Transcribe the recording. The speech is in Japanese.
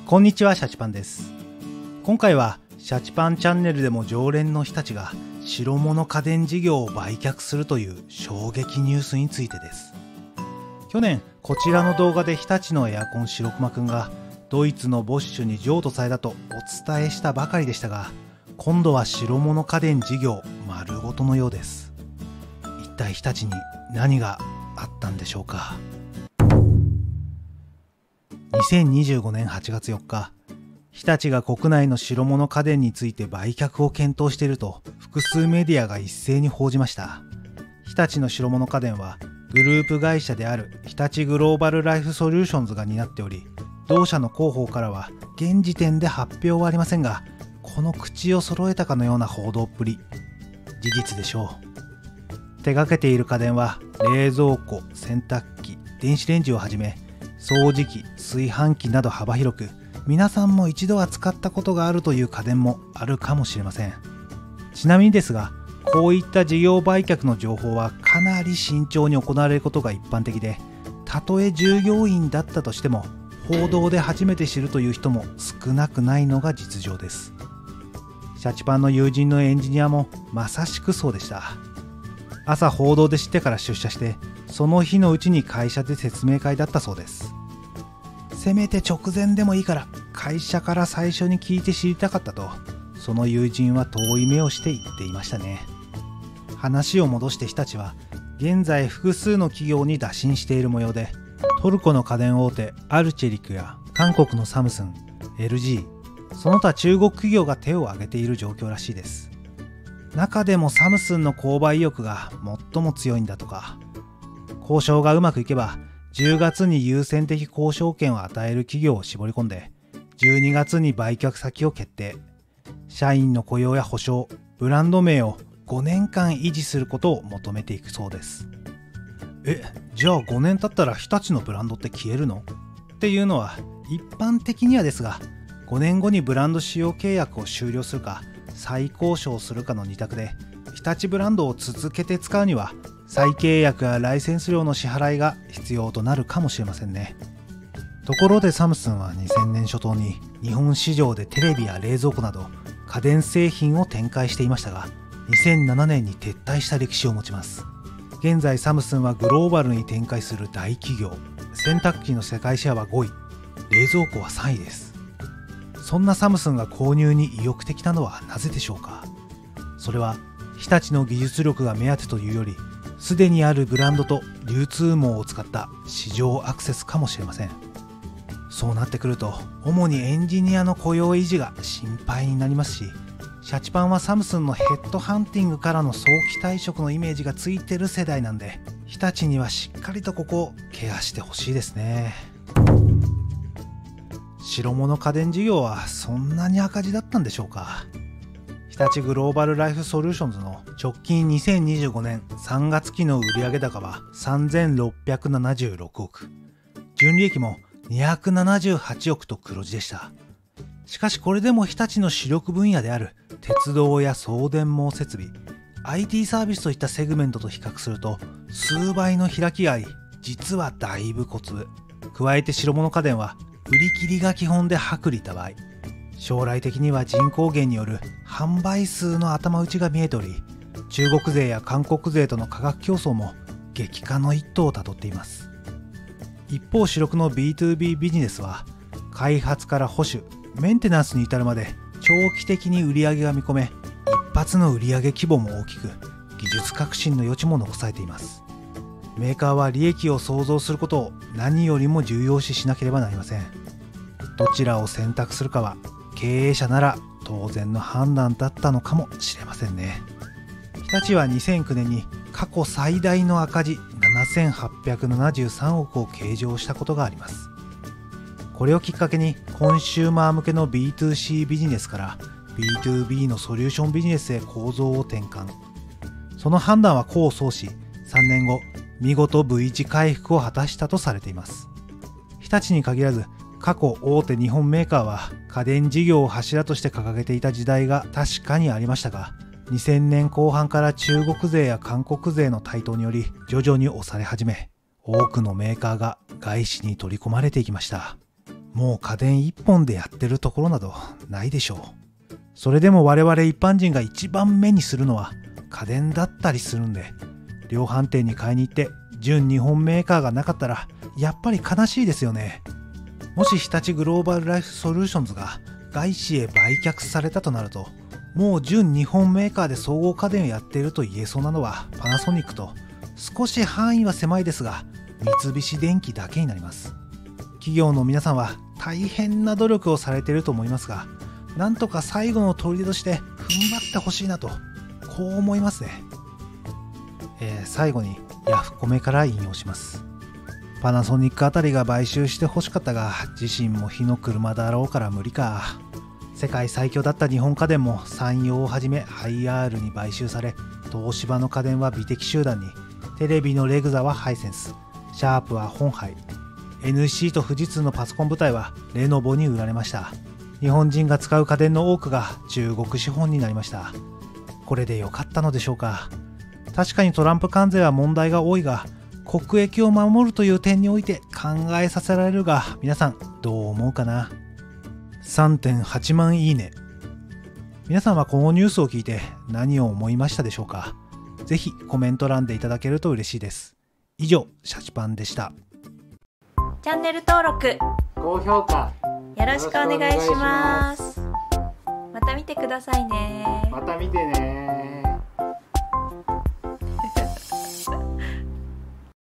こんにちは、シャチパンです。今回はシャチパンチャンネルでも常連の日立が白物家電事業を売却するという衝撃ニュースについてです。去年こちらの動画で日立のエアコン白熊くんがドイツのボッシュに譲渡されたとお伝えしたばかりでしたが、今度は白物家電事業丸ごとのようです。一体日立に何があったんでしょうか。2025年8月4日、日立が国内の白物家電について売却を検討していると複数メディアが一斉に報じました。日立の白物家電はグループ会社である日立グローバルライフソリューションズが担っており、同社の広報からは現時点で発表はありませんが、この口を揃えたかのような報道っぷり、事実でしょう。手掛けている家電は冷蔵庫、洗濯機、電子レンジをはじめ掃除機、炊飯器など幅広く、皆さんも一度は使ったことがあるという家電もあるかもしれません。ちなみにですが、こういった事業売却の情報はかなり慎重に行われることが一般的で、たとえ従業員だったとしても報道で初めて知るという人も少なくないのが実情です。シャチパンの友人のエンジニアもまさしくそうでした。朝報道で知ってから出社して、その日のうちに会社で説明会だったそうです。せめて直前でもいいから会社から最初に聞いて知りたかったと、その友人は遠い目をして言っていましたね。話を戻して日立は現在複数の企業に打診している模様で、トルコの家電大手アルチェリクや韓国のサムスン、LG、その他中国企業が手を挙げている状況らしいです。中でもサムスンの購買意欲が最も強いんだとか。交渉がうまくいけば10月に優先的交渉権を与える企業を絞り込んで、12月に売却先を決定。社員の雇用や保証、ブランド名を5年間維持することを求めていくそうです。じゃあ5年経ったら日立のブランドって消えるのっていうのは、一般的にはですが、5年後にブランド使用契約を終了するか再交渉するかの2択で、日立ブランドを続けて使うには再契約やライセンス料の支払いが必要となるかもしれませんね。ところでサムスンは2000年初頭に日本市場でテレビや冷蔵庫など家電製品を展開していましたが、2007年に撤退した歴史を持ちます。現在サムスンはグローバルに展開する大企業。洗濯機の世界シェアは5位、冷蔵庫は3位です。そんなサムスンが購入に意欲的なのはなぜでしょうか。それは日立の技術力が目当てというより、すでにあるブランドと流通網を使った市場アクセスかもしれません。そうなってくると主にエンジニアの雇用維持が心配になりますし、シャチパンはサムスンのヘッドハンティングからの早期退職のイメージがついてる世代なんで、日立にはしっかりとここをケアしてほしいですね。白物家電事業はそんなに赤字だったんでしょうか。日立グローバルライフソリューションズの直近2025年3月期の売上高は3676億、純利益も278億と黒字でした。しかしこれでも日立の主力分野である鉄道や送電網設備、IT サービスといったセグメントと比較すると数倍の開きがあり、実はだいぶ小粒。加えて白物家電は売り切りが基本で薄利多売。将来的には人口減による販売数の頭打ちが見えており、中国勢や韓国勢との価格競争も激化の一途をたどっています。一方主力の B2B ビジネスは開発から保守、メンテナンスに至るまで長期的に売り上げが見込め、一発の売り上げ規模も大きく、技術革新の余地も残されています。メーカーは利益を創造することを何よりも重要視しなければなりません。どちらを選択するかは経営者なら当然の判断だったのかもしれませんね。日立は2009年に過去最大の赤字7873億を計上したことがあります。これをきっかけにコンシューマー向けの B2C ビジネスから B2B のソリューションビジネスへ構造を転換。その判断は功を奏し、3年後見事 V 字回復を果たしたとされています。日立に限らず過去大手日本メーカーは家電事業を柱として掲げていた時代が確かにありましたが、2000年後半から中国勢や韓国勢の台頭により徐々に押され始め、多くのメーカーが外資に取り込まれていきました。もう家電一本でやってるところなどないでしょう。それでも我々一般人が一番目にするのは家電だったりするんで、量販店に買いに行って純日本メーカーがなかったらやっぱり悲しいですよね。もし日立グローバルライフソリューションズが外資へ売却されたとなると、もう純日本メーカーで総合家電をやっていると言えそうなのはパナソニックと、少し範囲は狭いですが三菱電機だけになります。企業の皆さんは大変な努力をされていると思いますが、なんとか最後の砦として踏ん張ってほしいなと、こう思いますね。最後にヤフコメから引用します。パナソニックあたりが買収してほしかったが、自身も火の車だろうから無理か。世界最強だった日本家電も山陽をはじめ IR に買収され、東芝の家電は美的集団に、テレビのレグザはハイセンス、シャープはホンハイ、NC と富士通のパソコン部隊はレノボに売られました。日本人が使う家電の多くが中国資本になりました。これで良かったのでしょうか。確かにトランプ関税は問題が多いが、国益を守るという点において考えさせられるが、皆さんどう思うかな。 3.8 万いいね。皆さんはこのニュースを聞いて何を思いましたでしょうか。ぜひコメント欄でいただけると嬉しいです。以上、シャチパンでした。チャンネル登録、高評価よろしくお願いします。また見てくださいね。また見てね。